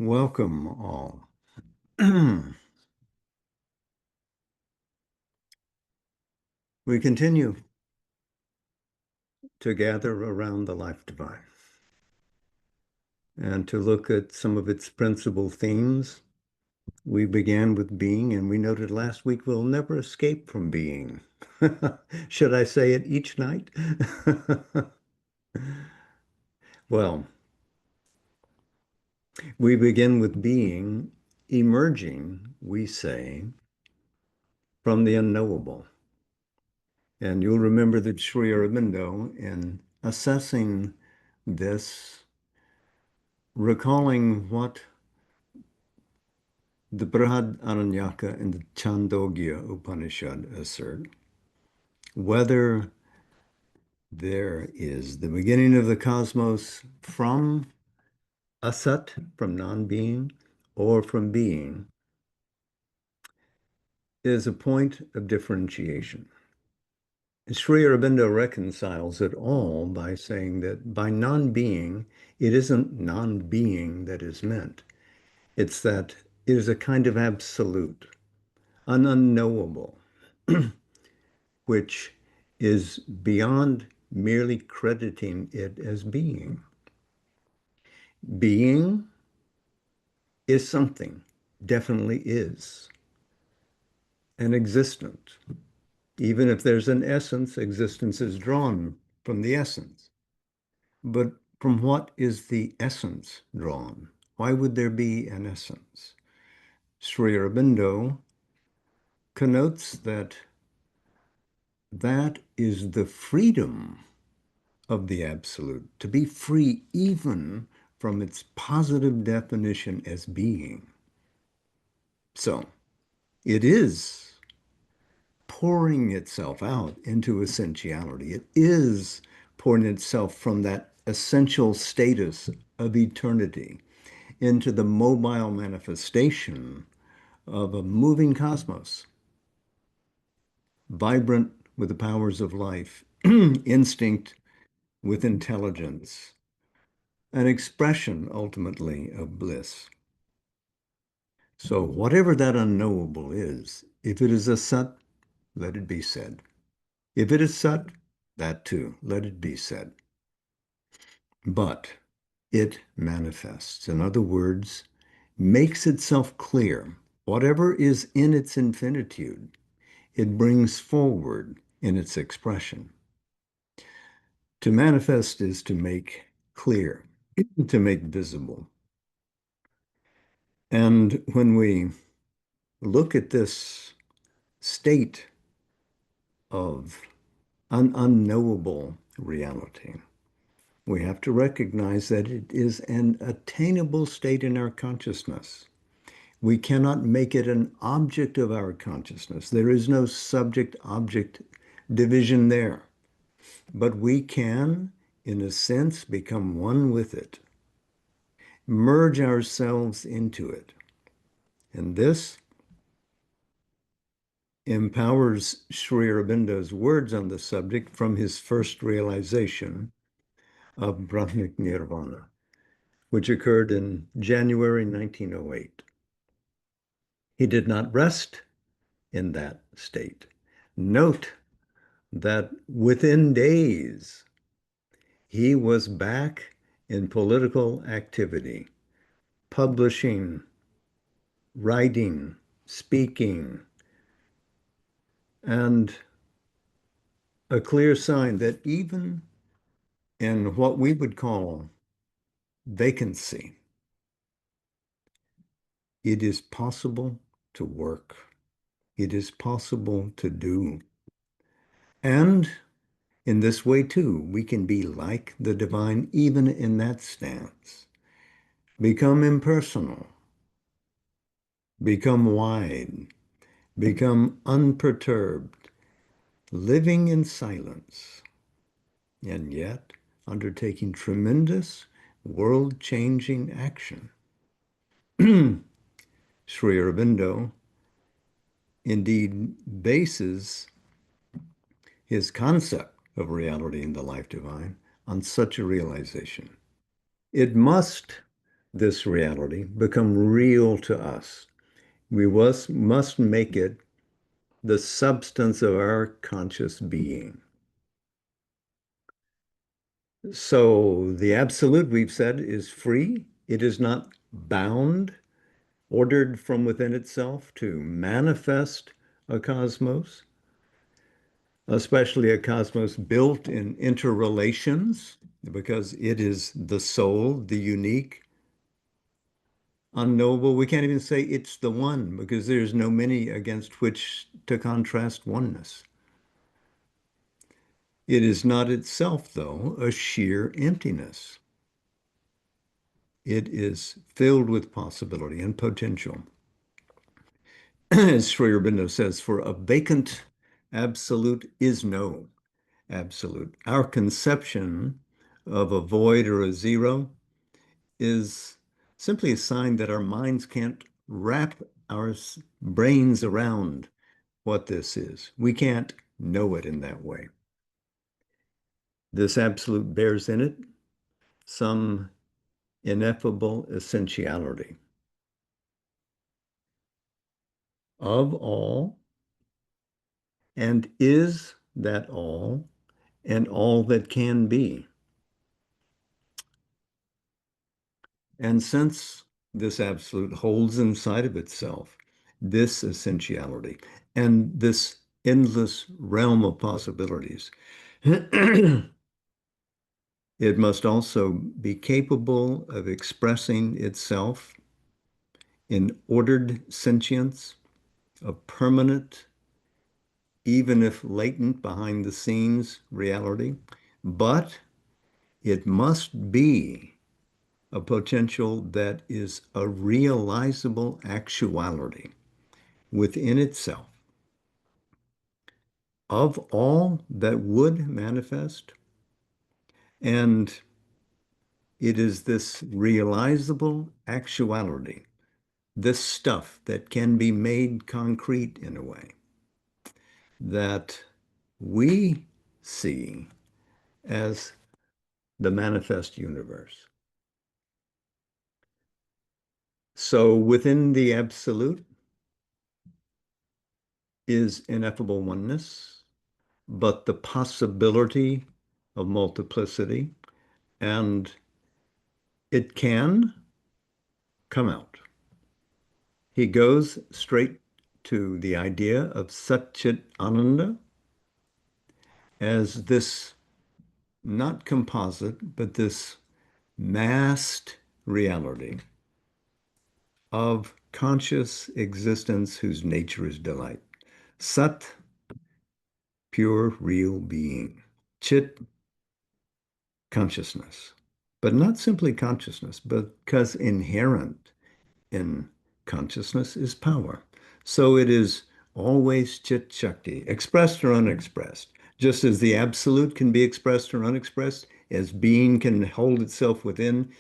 Welcome all. We continue to gather around the life divine and to look at some of its principal themes. We began with being, and we noted last week we'll never escape from being. Should I say it each night? Well, we begin with being emerging, we say, from the unknowable. And you'll remember that Sri Aurobindo, in assessing this, recalling what the Brihad Aranyaka and the Chandogya Upanishad assert, whether there is the beginning of the cosmos from asat, from non-being, or from being, is a point of differentiation. Sri Aurobindo reconciles it all by saying that by non-being, it isn't non-being that is meant. It's that it is a kind of absolute, an unknowable, which is beyond merely crediting it as being. Being is something, definitely is, an existent. Even if there's an essence, existence is drawn from the essence. But from what is the essence drawn? Why would there be an essence? Sri Aurobindo connotes that that is the freedom of the absolute, to be free even from its positive definition as being. So it is pouring itself out into essentiality. It is pouring itself from that essential status of eternity into the mobile manifestation of a moving cosmos, vibrant with the powers of life, instinct with intelligence, an expression ultimately of bliss. So whatever that unknowable is, if it is a sat, let it be said. If it is sat, that too, let it be said. But it manifests. In other words, makes itself clear. Whatever is in its infinitude, it brings forward in its expression. To manifest is to make clear, to make visible. And when we look at this state of an unknowable reality, we have to recognize that it is an attainable state in our consciousness. We cannot make it an object of our consciousness. There is no subject-object division there. But we can, in a sense, become one with it, merge ourselves into it. And this empowers Sri Aurobindo's words on the subject from his first realization of Brahmic Nirvana, which occurred in January 1908. He did not rest in that state. Note that within days, he was back in political activity, publishing, writing, speaking, and a clear sign that even in what we would call vacancy, it is possible to work. It is possible to do. And in this way, too, we can be like the divine even in that stance. Become impersonal, become wide, become unperturbed, living in silence, and yet undertaking tremendous world-changing action. Sri Aurobindo indeed bases his concept of reality in the life divine on such a realization. It must this reality become real to us. We must make it the substance of our conscious being. So the absolute, we've said, is free. It is not bound, ordered from within itself to manifest a cosmos, especially a cosmos built in interrelations, because it is the soul, the unique, unknowable. We can't even say it's the one because there's no many against which to contrast oneness. It is not itself, though, a sheer emptiness. It is filled with possibility and potential. As Sri Aurobindo says, for a vacant absolute is no absolute. Our conception of a void or a zero is simply a sign that our minds can't wrap our brains around what this is. We can't know it in that way. This absolute bears in it some ineffable essentiality of all and is that all and all that can be. And since this absolute holds inside of itself this essentiality and this endless realm of possibilities, it must also be capable of expressing itself in ordered sentience, of permanent, even if latent behind the scenes reality, but it must be a potential that is a realizable actuality within itself of all that would manifest. And it is this realizable actuality, this stuff that can be made concrete in a way that we see as the manifest universe. So within the absolute is ineffable oneness, but the possibility of multiplicity, and it can come out. He goes straight to the idea of Satchit Ananda as this not composite, but this massed reality of conscious existence whose nature is delight. Sat, pure, real being. Chit, consciousness. But not simply consciousness, because inherent in consciousness is power. So it is always Chit Shakti, expressed or unexpressed. Just as the absolute can be expressed or unexpressed, as being can hold itself within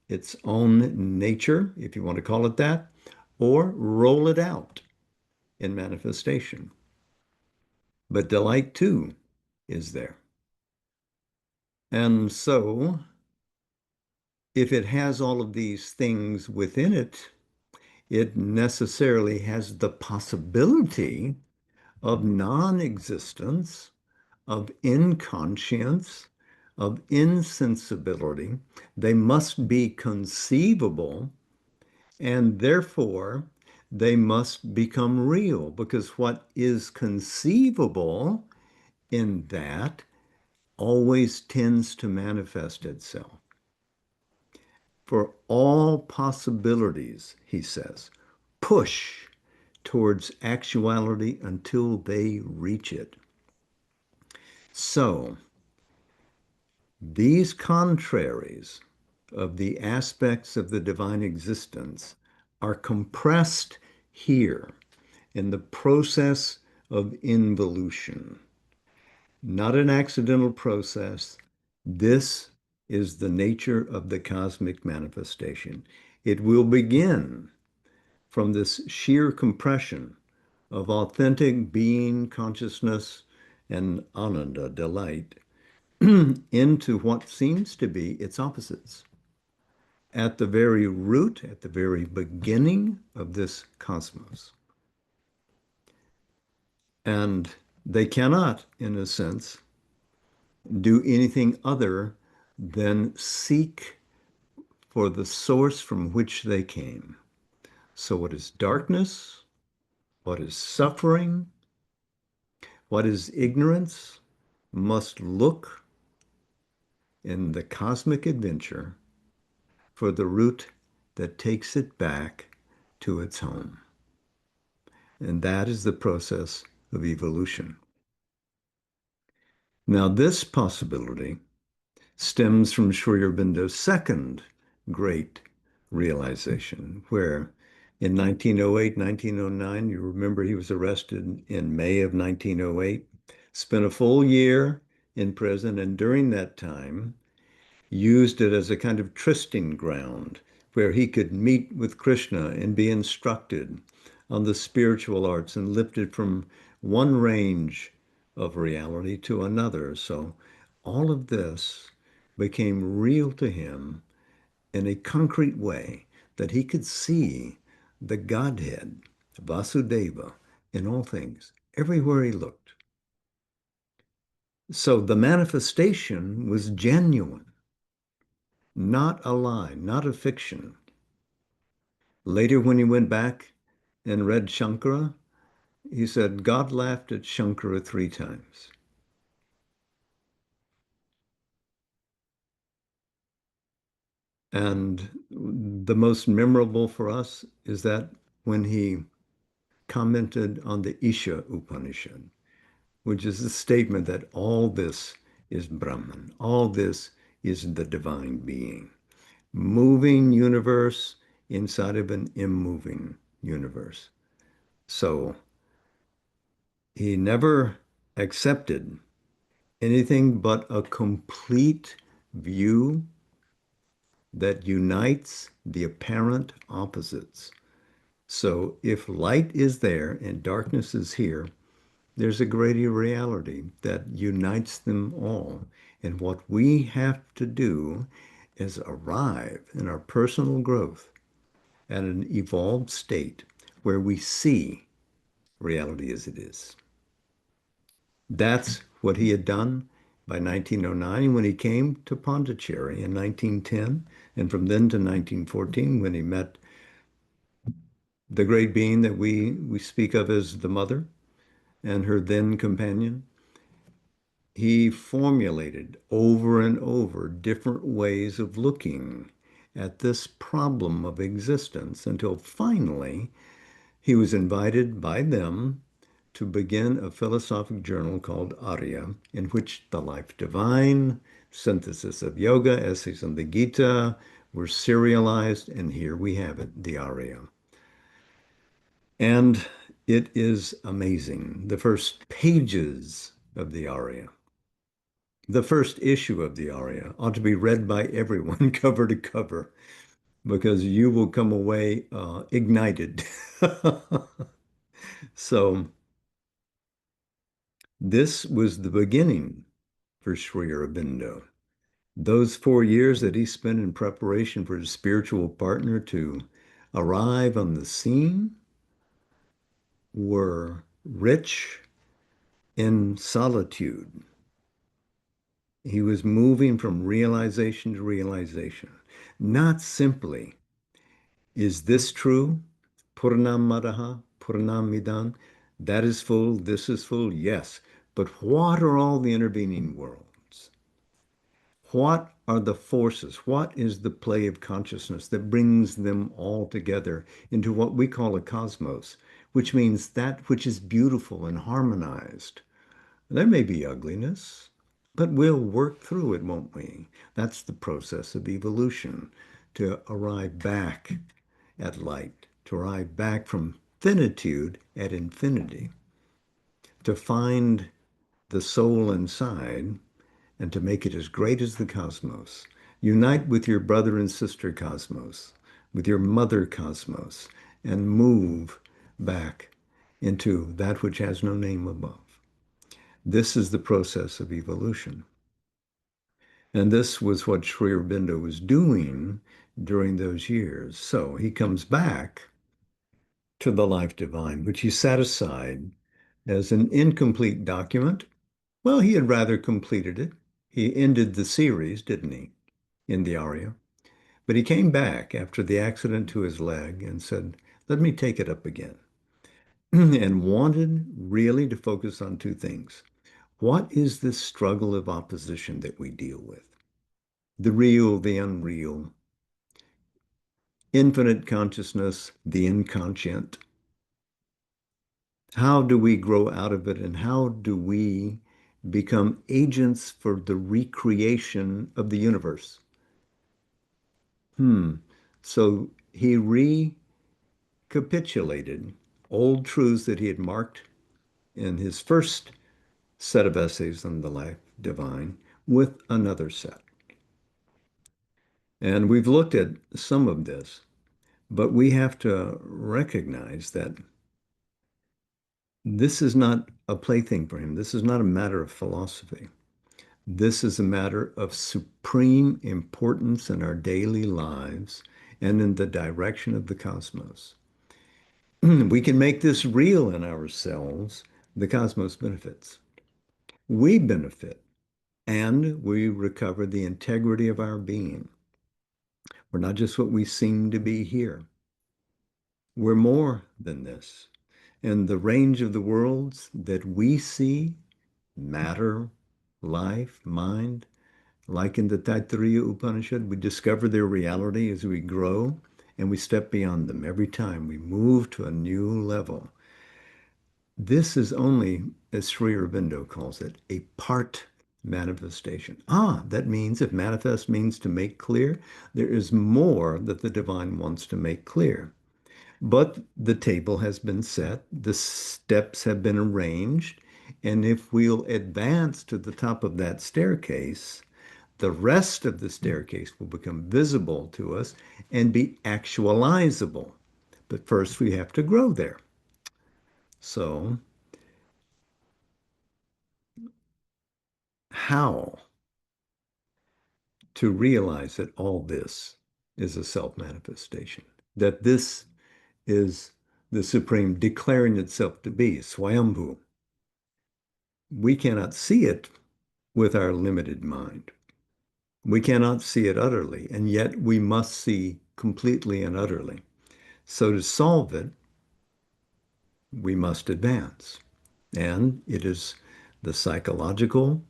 its own nature, if you want to call it that, or roll it out in manifestation. But delight too is there. And so, if it has all of these things within it, it necessarily has the possibility of non-existence, of inconscience, of insensibility. They must be conceivable, and therefore they must become real, because what is conceivable in that always tends to manifest itself. For all possibilities, he says, push towards actuality until they reach it. So, these contraries of the aspects of the divine existence are compressed here in the process of involution. Not an accidental process. This is the nature of the cosmic manifestation. It will begin from this sheer compression of authentic being, consciousness, and ananda, delight, into what seems to be its opposites. at the very root, at the very beginning of this cosmos. And they cannot, in a sense, do anything other than seek for the source from which they came. So, what is darkness? What is suffering? What is ignorance? Must look in the cosmic adventure for the route that takes it back to its home. And that is the process of evolution. Now, this possibility stems from Sri Aurobindo's second great realization, where in 1908, 1909, you remember he was arrested in May of 1908, spent a full year in prison, and during that time, used it as a kind of trysting ground where he could meet with Krishna and be instructed on the spiritual arts and lifted from one range of reality to another. So all of this became real to him in a concrete way that he could see the Godhead, Vasudeva, in all things, everywhere he looked. So the manifestation was genuine, not a lie, not a fiction. Later, when he went back and read Shankara, he said God laughed at Shankara 3 times. And the most memorable for us is that when he commented on the Isha Upanishad, which is the statement that all this is Brahman, all this is the divine being, moving universe inside of an immoving universe. So he never accepted anything but a complete view that unites the apparent opposites. So if light is there and darkness is here, there's a greater reality that unites them all. And what we have to do is arrive in our personal growth at an evolved state where we see reality as it is. That's what he had done by 1909 when he came to Pondicherry in 1910, and from then to 1914 when he met the great being that we speak of as the mother and her then companion. He formulated over and over different ways of looking at this problem of existence until finally he was invited by them to begin a philosophic journal called Arya, in which the life divine, synthesis of yoga, essays on the Gita were serialized, and here we have it, the Arya. And it is amazing. The first pages of the Arya, the first issue of the Arya ought to be read by everyone cover to cover because you will come away ignited. So this was the beginning for Sri Aurobindo. Those 4 years that he spent in preparation for his spiritual partner to arrive on the scene were rich in solitude. He was moving from realization to realization, not simply, is this true? Purnam Madaha, Purnam Midan. That is full, this is full, yes. But what are all the intervening worlds? What are the forces? What is the play of consciousness that brings them all together into what we call a cosmos, which means that which is beautiful and harmonized? There may be ugliness, but we'll work through it, won't we? That's the process of evolution, to arrive back at light, to arrive back from finitude at infinity, to find the soul inside and to make it as great as the cosmos. Unite with your brother and sister cosmos, with your mother cosmos, and move back into that which has no name above. This is the process of evolution. And this was what Sri Aurobindo was doing during those years. So he comes back to the life divine, which he set aside as an incomplete document. Well, he had rather completed it. He ended the series, didn't he, in the aria? But he came back after the accident to his leg and said, let me take it up again. And wanted really to focus on two things. What is this struggle of opposition that we deal with? The real, the unreal, infinite consciousness, the inconscient. How do we grow out of it, and how do we become agents for the recreation of the universe? So he recapitulated old truths that he had marked in his first set of essays on the life divine with another set. And we've looked at some of this, but we have to recognize that this is not a plaything for him. This is not a matter of philosophy. This is a matter of supreme importance in our daily lives and in the direction of the cosmos. We can make this real in ourselves. The cosmos benefits. We benefit, and we recover the integrity of our being. We're not just what we seem to be here. We're more than this. And the range of the worlds that we see, matter, life, mind, like in the Taittiriya Upanishad, we discover their reality as we grow and we step beyond them. Every time we move to a new level. This is only, as Sri Aurobindo calls it, a part manifestation. That means if manifest means to make clear, there is more that the divine wants to make clear. But the table has been set, the steps have been arranged, and if we'll advance to the top of that staircase, the rest of the staircase will become visible to us and be actualizable. But first, we have to grow there. So, how to realize that all this is a self-manifestation, that this is the Supreme declaring itself to be Swayambhu. We cannot see it with our limited mind. We cannot see it utterly, and yet we must see completely and utterly. So to solve it, we must advance. And it is the psychological,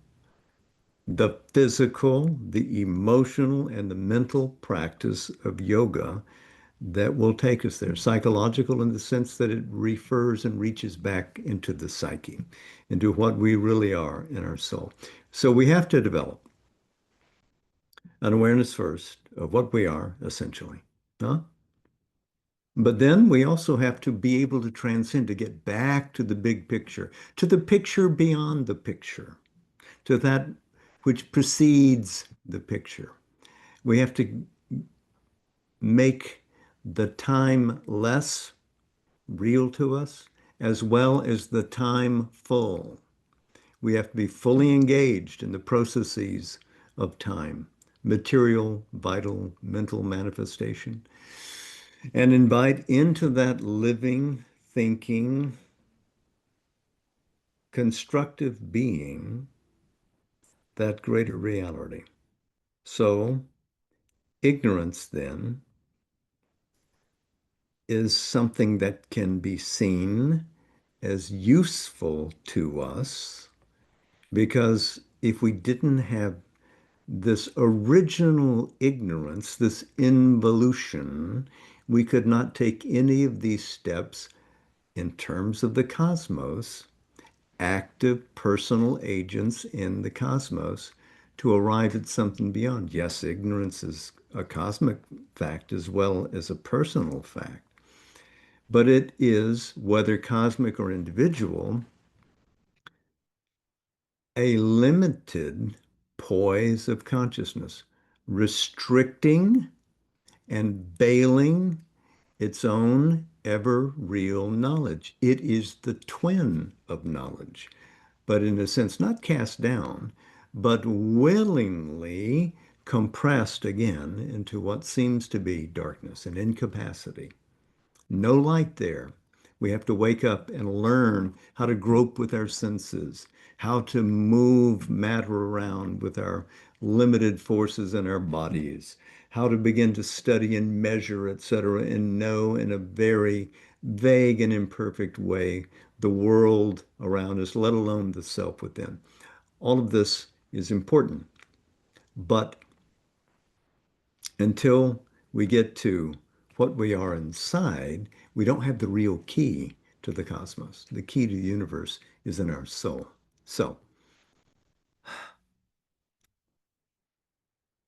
the physical, the emotional, and the mental practice of yoga that will take us there. Psychological in the sense that it refers and reaches back into the psyche, into what we really are in our soul. So we have to develop an awareness first of what we are essentially. Huh? But then we also have to be able to transcend, to get back to the big picture, to the picture beyond the picture, to that which precedes the picture. We have to make the time less real to us, as well as the time full. We have to be fully engaged in the processes of time, material, vital, mental manifestation, and invite into that living, thinking, constructive being that greater reality. So, ignorance then is something that can be seen as useful to us because if we didn't have this original ignorance, this involution, we could not take any of these steps in terms of the cosmos, active personal agents in the cosmos to arrive at something beyond. Yes, ignorance is a cosmic fact as well as a personal fact, but it is, whether cosmic or individual, a limited poise of consciousness, restricting and veiling its own ever real knowledge. It is the twin of knowledge, but in a sense, not cast down, but willingly compressed again into what seems to be darkness and incapacity. No light there. We have to wake up and learn how to grope with our senses, how to move matter around with our limited forces in our bodies, how to begin to study and measure, etc., and know in a very vague and imperfect way the world around us, let alone the self within. All of this is important, but until we get to what we are inside, we don't have the real key to the cosmos. The key to the universe is in our soul. So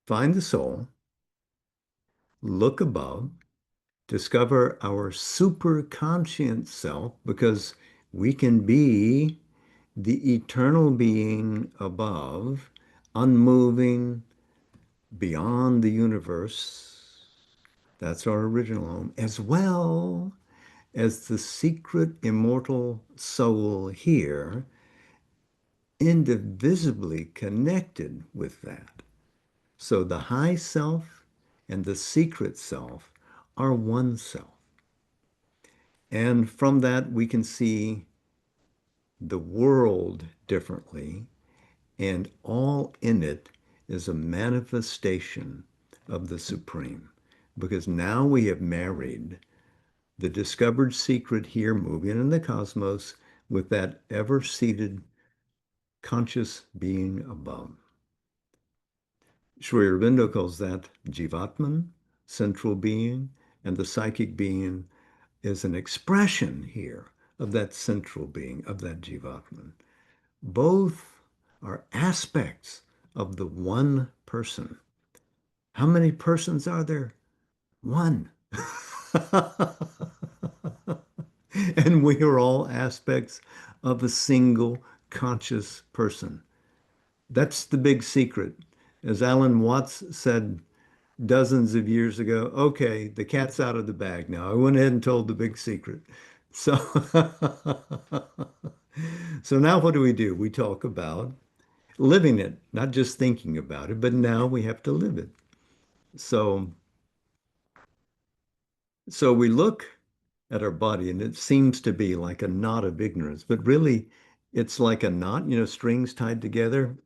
find the soul, look above, discover our super conscient self, because we can be the eternal being above, unmoving, beyond the universe. That's our original home, as well as the secret immortal soul here, indivisibly connected with that. So the high self and the secret self are one self. And from that, we can see the world differently, and all in it is a manifestation of the Supreme. Because now we have married the discovered secret here moving in the cosmos with that ever-seated conscious being above. Sri Aurobindo calls that Jivatman, central being, and the psychic being is an expression here of that central being, of that Jivatman. Both are aspects of the one person. How many persons are there? One. And we are all aspects of a single conscious person. That's the big secret. As Alan Watts said dozens of years ago, okay, the cat's out of the bag now. I went ahead and told the big secret. So, so now what do? We talk about living it, not just thinking about it, but now we have to live it. So, so we look at our body and it seems to be like a knot of ignorance, but really it's like a knot, strings tied together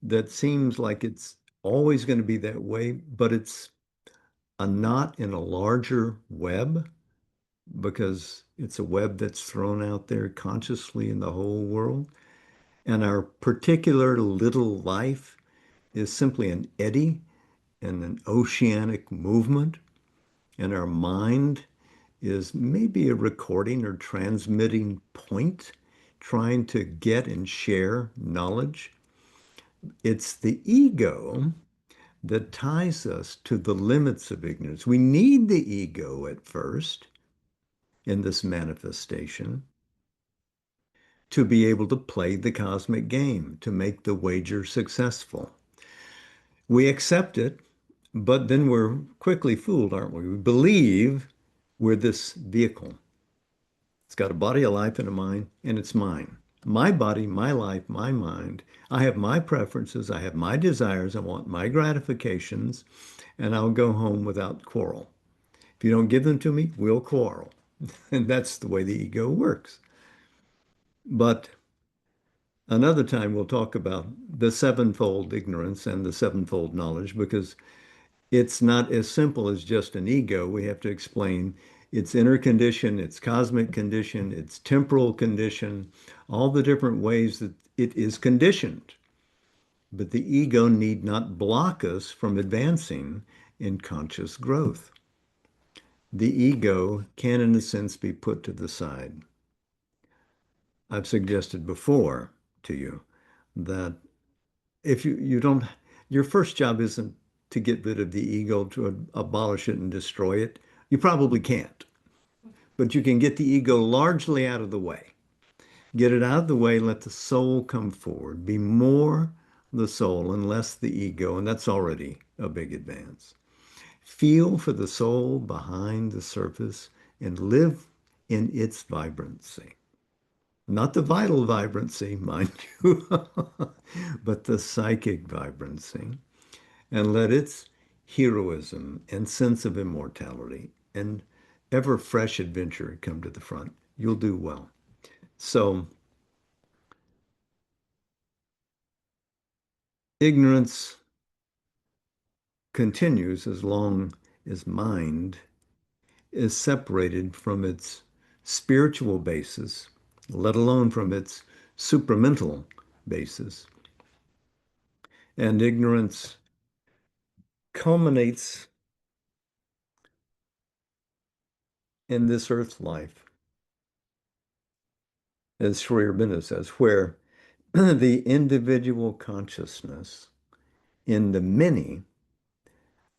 that seems like it's always going to be that way, but it's a knot in a larger web because it's a web that's thrown out there consciously in the whole world. And our particular little life is simply an eddy in an oceanic movement. And our mind is maybe a recording or transmitting point trying to get and share knowledge. It's the ego that ties us to the limits of ignorance. We need the ego at first in this manifestation to be able to play the cosmic game, to make the wager successful. We accept it, but then we're quickly fooled, aren't we? We believe we're this vehicle. It's got a body, a life, and a mind, and it's mine. My body, my life, my mind. I have my preferences. I have my desires. I want my gratifications, and I'll go home without quarrel. If you don't give them to me, we'll quarrel. And that's the way the ego works. But another time we'll talk about the sevenfold ignorance and the sevenfold knowledge because it's not as simple as just an ego. We have to explain its inner condition, its cosmic condition, its temporal condition, all the different ways that it is conditioned. But the ego need not block us from advancing in conscious growth. The ego can, in a sense, be put to the side. I've suggested before to you that if you don't, your first job isn't to get rid of the ego, to abolish it and destroy it. You probably can't, but you can get the ego largely out of the way. Get it out of the way, let the soul come forward. Be more the soul and less the ego, and that's already a big advance. Feel for the soul behind the surface and live in its vibrancy. Not the vital vibrancy, mind you, but the psychic vibrancy. and let its heroism and sense of immortality and ever fresh adventure come to the front. You'll do well. So, ignorance continues as long as mind is separated from its spiritual basis, let alone from its supramental basis. And ignorance culminates in this earth life, as Sri Aurobindo says, where the individual consciousness in the many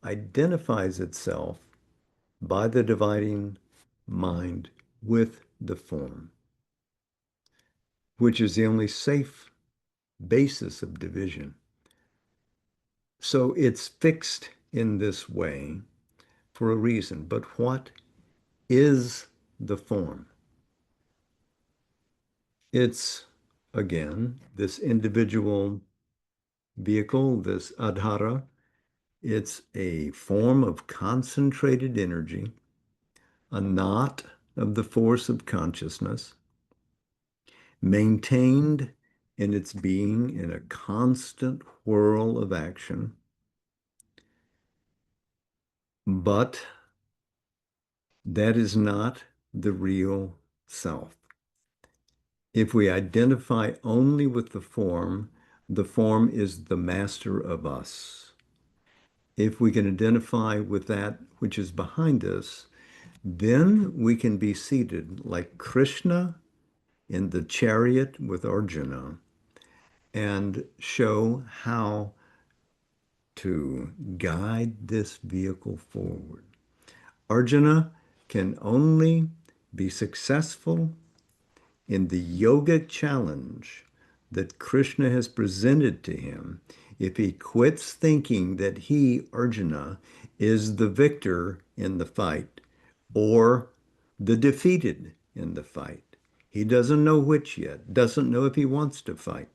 identifies itself by the dividing mind with the form, which is the only safe basis of division. So it's fixed in this way for a reason. But what is the form? It's, again, this individual vehicle, this adhara. It's a form of concentrated energy, a knot of the force of consciousness, maintained in its being in a constant whirl of action. But that is not the real self. If we identify only with the form is the master of us. If we can identify with that which is behind us, then we can be seated like Krishna in the chariot with Arjuna and show how to guide this vehicle forward. Arjuna can only be successful in the yoga challenge that Krishna has presented to him if he quits thinking that he, Arjuna, is the victor in the fight or the defeated in the fight. He doesn't know which yet, doesn't know if he wants to fight.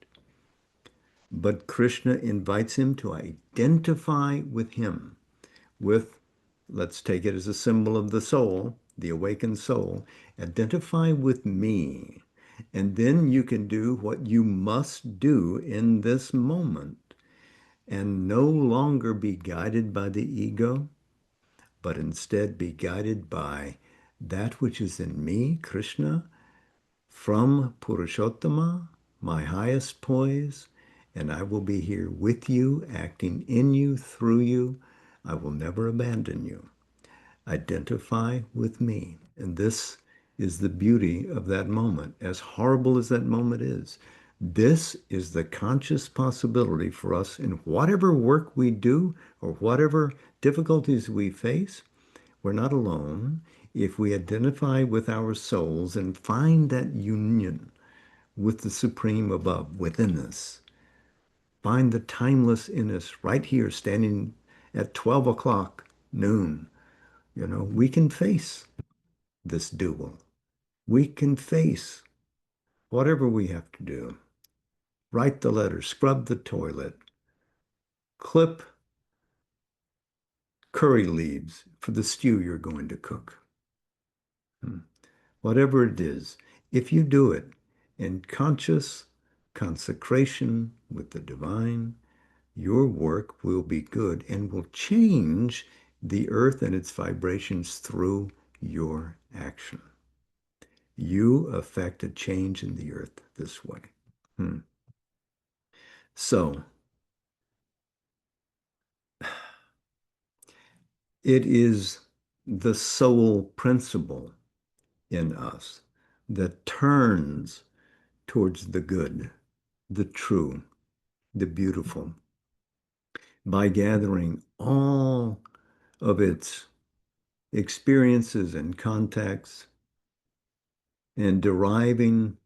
But Krishna invites him to identify with him, with, let's take it as a symbol of the soul, the awakened soul, identify with me. And then you can do what you must do in this moment and no longer be guided by the ego, but instead be guided by that which is in me, Krishna, from Purushottama, my highest poise, and I will be here with you, acting in you, through you. I will never abandon you. Identify with me. And this is the beauty of that moment, as horrible as that moment is. This is the conscious possibility for us in whatever work we do or whatever difficulties we face. We're not alone if we identify with our souls and find that union with the Supreme above within us. Find the timeless in us right here, standing at 12 o'clock noon. We can face this duel. We can face whatever we have to do. Write the letter, scrub the toilet, clip curry leaves for the stew you're going to cook. Whatever it is, if you do it in conscious consecration with the divine, your work will be good and will change the earth and its vibrations through your action. You affect a change in the earth this way. So, it is the soul principle in us that turns towards the good, the true, the beautiful, by gathering all of its experiences and contacts and deriving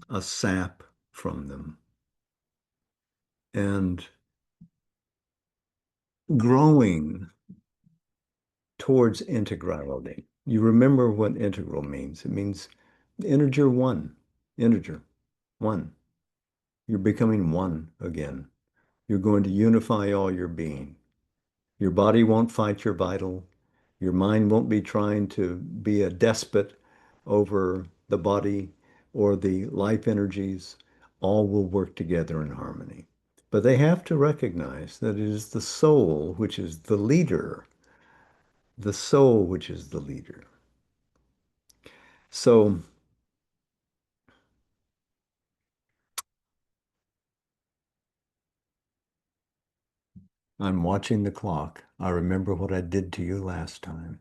a sap from them and growing towards integrality. You remember what integral means. It means integer one, integer one. You're becoming one again. You're going to unify all your being. Your body won't fight your vital. Your mind won't be trying to be a despot over the body or the life energies. All will work together in harmony. But they have to recognize that it is the soul which is the leader, the soul which is the leader. So I'm watching the clock. I remember what I did to you last time.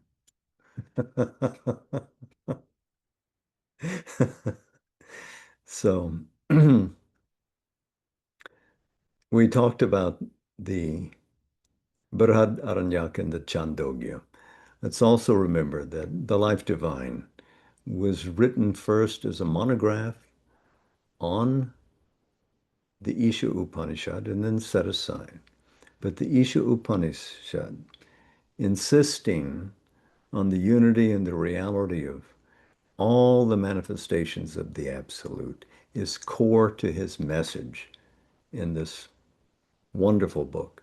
So we talked about the Brihad Aranyak and the Chandogya. Let's also remember that the Life Divine was written first as a monograph on the Isha Upanishad and then set aside. But the Isha Upanishad, insisting on the unity and the reality of all the manifestations of the Absolute, is core to his message in this wonderful book.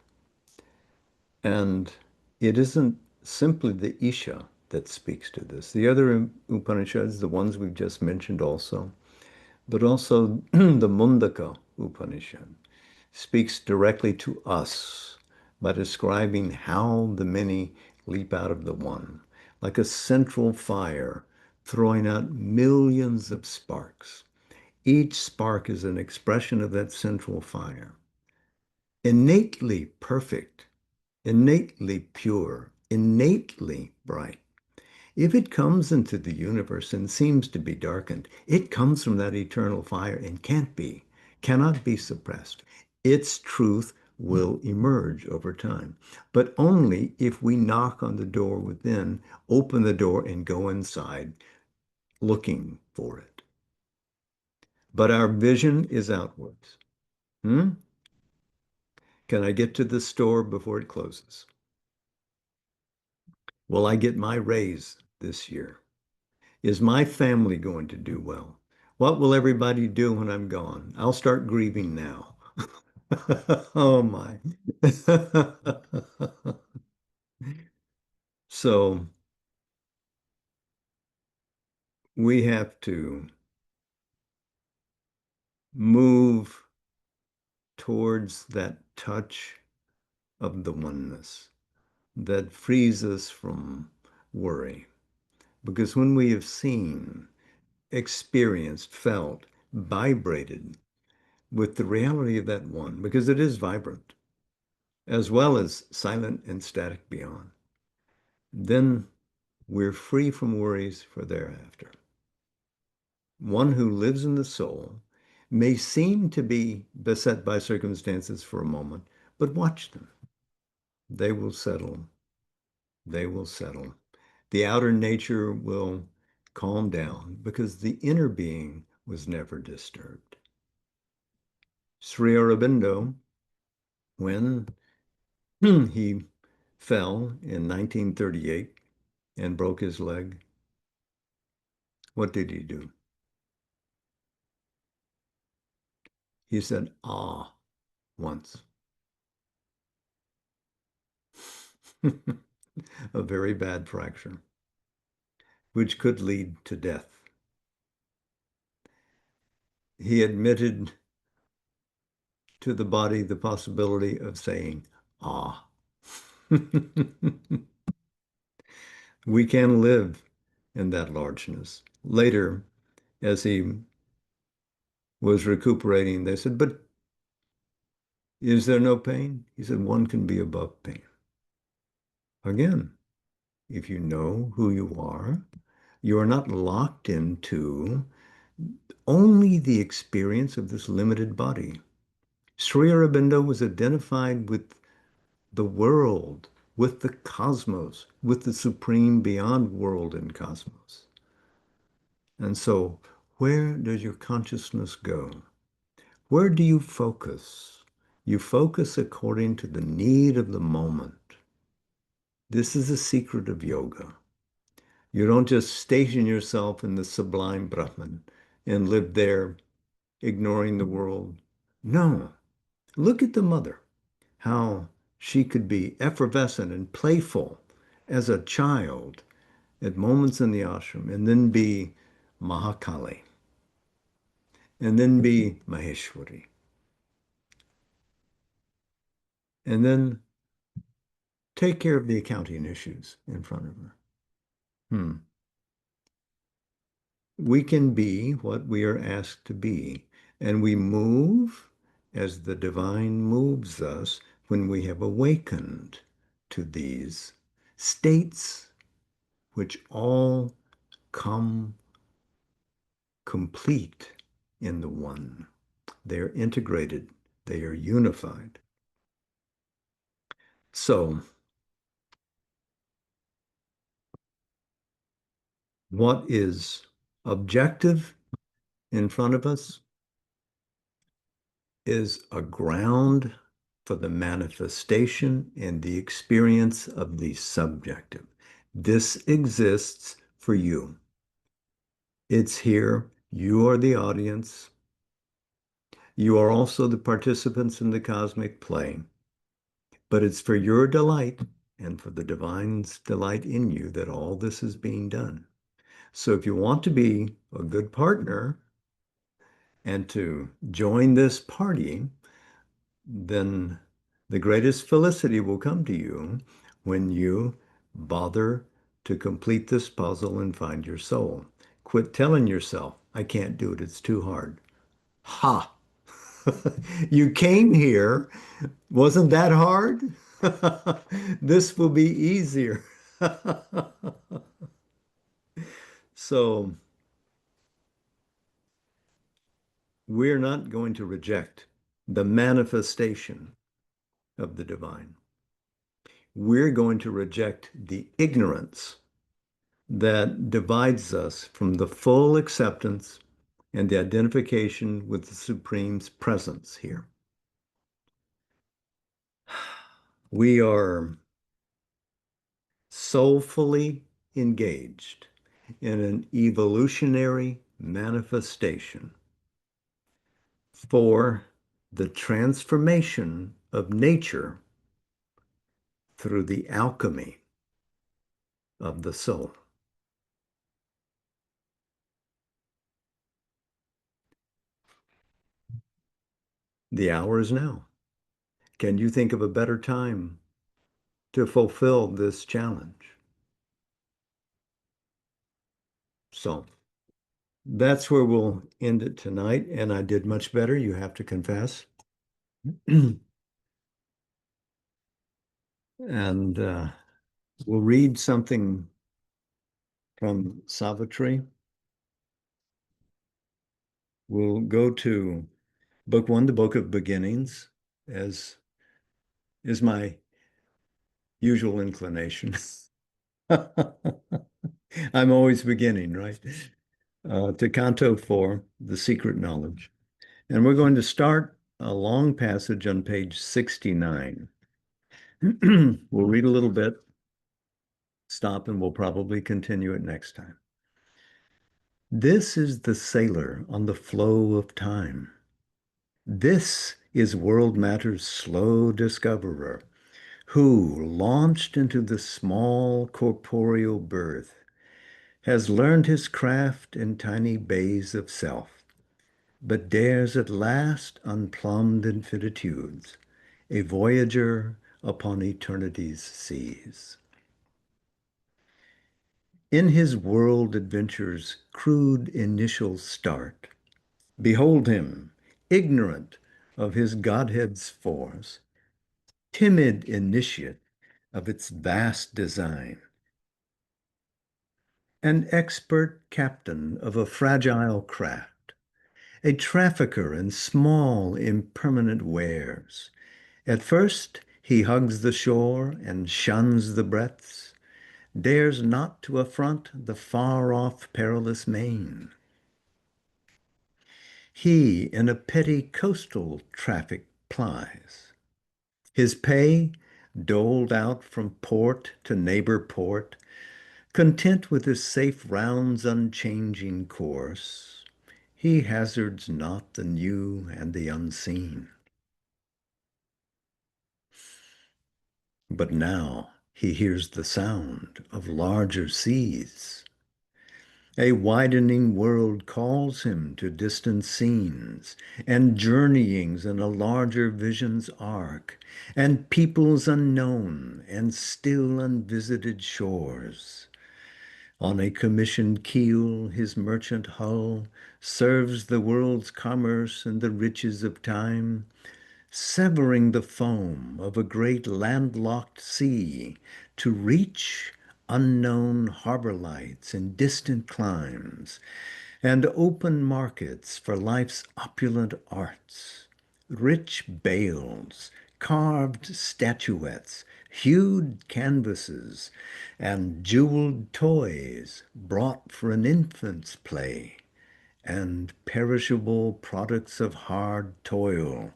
And it isn't simply the Isha that speaks to this. The other Upanishads, the ones we've just mentioned also, but also the Mundaka Upanishad, speaks directly to us by describing how the many leap out of the one, like a central fire throwing out millions of sparks. Each spark is an expression of that central fire, innately perfect, innately pure, innately bright. If it comes into the universe and seems to be darkened, it comes from that eternal fire and cannot be suppressed. Its truth will emerge over time, but only if we knock on the door within, open the door and go inside looking for it. But our vision is outwards. Hmm? Can I get to the store before it closes? Will I get my raise this year? Is my family going to do well? What will everybody do when I'm gone? I'll start grieving now. Oh my. So we have to move towards that touch of the oneness that frees us from worry. Because when we have seen, experienced, felt, vibrated with the reality of that one, because it is vibrant, as well as silent and static beyond, then we're free from worries for thereafter. One who lives in the soul may seem to be beset by circumstances for a moment, but watch them. They will settle. They will settle. The outer nature will calm down because the inner being was never disturbed. Sri Aurobindo, when he fell in 1938 and broke his leg, what did he do? He said, ah, once. A very bad fracture, which could lead to death. He admitted to the body the possibility of saying, ah. We can live in that largeness. Later, as he was recuperating, they said, but is there no pain? He said, one can be above pain. Again, if you know who you are not locked into only the experience of this limited body. Sri Aurobindo was identified with the world, with the cosmos, with the supreme beyond world and cosmos. And so, where does your consciousness go? Where do you focus? You focus according to the need of the moment. This is the secret of yoga. You don't just station yourself in the sublime Brahman and live there ignoring the world. No, look at the mother. how she could be effervescent and playful as a child at moments in the ashram, and then be Mahakali, and then be Maheshwari, and then take care of the accounting issues in front of her. Hmm. We can be what we are asked to be, and we move as the divine moves us when we have awakened to these states which all come complete in the one. They are integrated, they are unified. So, what is objective in front of us is a ground for the manifestation and the experience of the subjective. This exists for you. It's here. You are the audience. You are also the participants in the cosmic play, but it's for your delight and for the divine's delight in you that all this is being done. So if you want to be a good partner and to join this party, then the greatest felicity will come to you when you bother to complete this puzzle and find your soul. Quit telling yourself, I can't do it, it's too hard. Ha! You came here. Wasn't that hard? This will be easier. So we're not going to reject the manifestation of the divine. We're going to reject the ignorance that divides us from the full acceptance and the identification with the Supreme's presence here. We are soulfully engaged in an evolutionary manifestation for the transformation of nature through the alchemy of the soul. The hour is now. Can you think of a better time to fulfill this challenge? So that's where we'll end it tonight. And I did much better, you have to confess. And we'll read something from Savitri. We'll go to Book One, the Book of Beginnings, as is my usual inclination. I'm always beginning, right? To Canto 4, The Secret Knowledge. And we're going to start a long passage on page 69. We'll read a little bit, stop, and we'll probably continue it next time. This is the sailor on the flow of time. This is world matter's slow discoverer, who, launched into the small corporeal birth, has learned his craft in tiny bays of self, but dares at last unplumbed infinitudes, a voyager upon eternity's seas. In his world adventure's crude initial start, behold him, ignorant of his Godhead's force, timid initiate of its vast design, an expert captain of a fragile craft, a trafficker in small, impermanent wares. At first, he hugs the shore and shuns the breadths, dares not to affront the far-off perilous main. He in a petty coastal traffic plies, his pay doled out from port to neighbor port, content with his safe round's unchanging course. He hazards not the new and the unseen. But now he hears the sound of larger seas. A widening world calls him to distant scenes and journeyings in a larger vision's arc, and peoples unknown and still unvisited shores. On a commissioned keel, his merchant hull serves the world's commerce and the riches of time, severing the foam of a great landlocked sea to reach unknown harbor lights in distant climes and open markets for life's opulent arts, rich bales, carved statuettes, hued canvases, and jeweled toys brought for an infant's play, and perishable products of hard toil,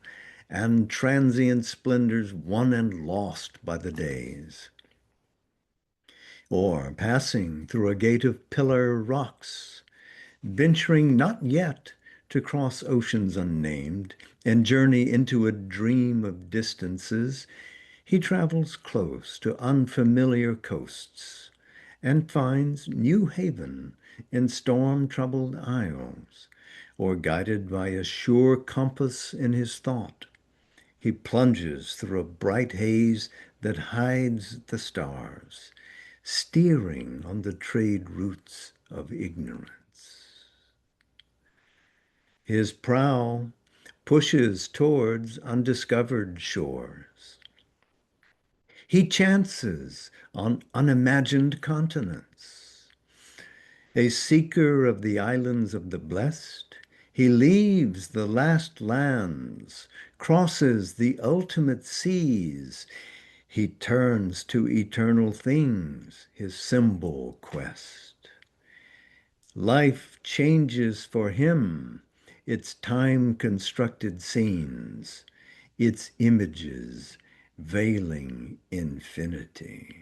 and transient splendors won and lost by the days. Or passing through a gate of pillar rocks, venturing not yet to cross oceans unnamed and journey into a dream of distances, he travels close to unfamiliar coasts and finds new haven in storm-troubled isles, or guided by a sure compass in his thought, he plunges through a bright haze that hides the stars, steering on the trade routes of ignorance. His prow pushes towards undiscovered shores. He chances on unimagined continents. A seeker of the islands of the blessed, he leaves the last lands, crosses the ultimate seas. He turns to eternal things, his symbol quest. Life changes for him, its time-constructed scenes, its images veiling infinity.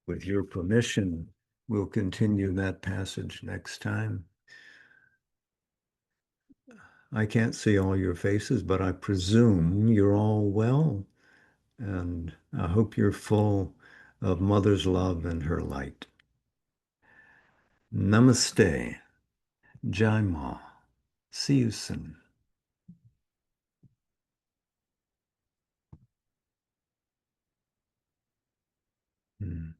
With your permission, we'll continue that passage next time. I can't see all your faces, but I presume you're all well, and I hope you're full of Mother's love and her light. Namaste. Jai Ma. See you soon. Hmm.